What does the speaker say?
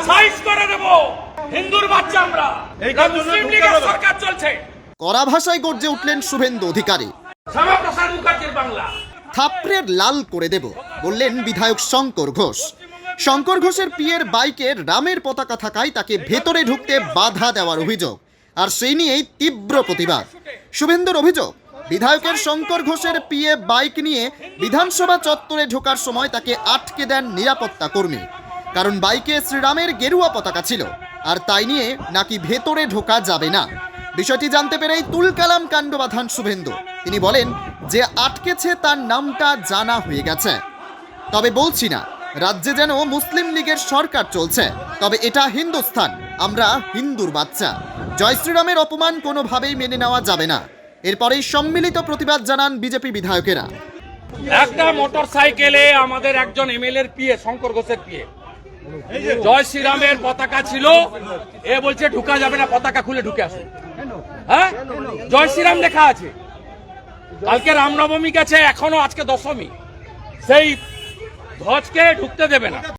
Size করে দেব। হিন্দুর বাচ্চা আমরা, মুসলিম লীগের সরকার চলছে। কড়া ভাষায় গর্জে উঠলেন শুভেন্দু অধিকারী। শ্যামাপ্রসাদ মুখার্জির বাংলা থাপড়ের লাল করে দেব বললেন বিধায়ক শঙ্কর ঘোষ। শঙ্কর ঘোষের পিয়ের বাইকে রামের পতাকা থাকায় তাকে ভেতরে ঢুকতে বাধা দেওয়ার অভিযোগ, আর সেই নিয়েই তীব্র প্রতিবাদ। শুভেন্দুর অভিযোগ, বিধায়কের শঙ্কর ঘোষের পিয়ে বাইক নিয়ে বিধানসভা চত্বরে ঢোকার সময় তাকে আটকে দেন নিরাপত্তা কর্মী, কারণ বাইকে শ্রীরামের গেরুয়া পতাকা ছিল, আর তাই নিয়ে নাকি ভেতরে ঢোকা যাবে না। বিষয়টি জানতে পেরেই তুলকালাম কাণ্ড বাঁধান শুভেন্দু। তিনি বলেন, যে আটকেছে তার নামটা জানা হয়ে গেছে। তবে বলছি না, রাজ্যে যেন মুসলিম লীগের সরকার চলছে, তবে এটা হিন্দুস্থান, আমরা হিন্দুর বাচ্চা। জয় শ্রীরামের অপমান কোনোভাবেই মেনে নেওয়া যাবে না। এরপরেই সম্মিলিত প্রতিবাদ জানান বিজেপি বিধায়কেরা। একটা মোটর সাইকেলে আমাদের একজন এমএলএর পিয়ে, শঙ্কর ঘোষের পিয়ে, জয় শ্রীরামের পতাকা ছিল। এ বলছে ঢুকা যাবে না, পতাকা খুলে ঢুকে আসুন। হ্যাঁ, জয় শ্রীরাম লেখা আছে। কালকে রামনবমী গেছে, এখনো আজকে দশমী, সেই ধ্বজকে ঢুকতে দেবে না।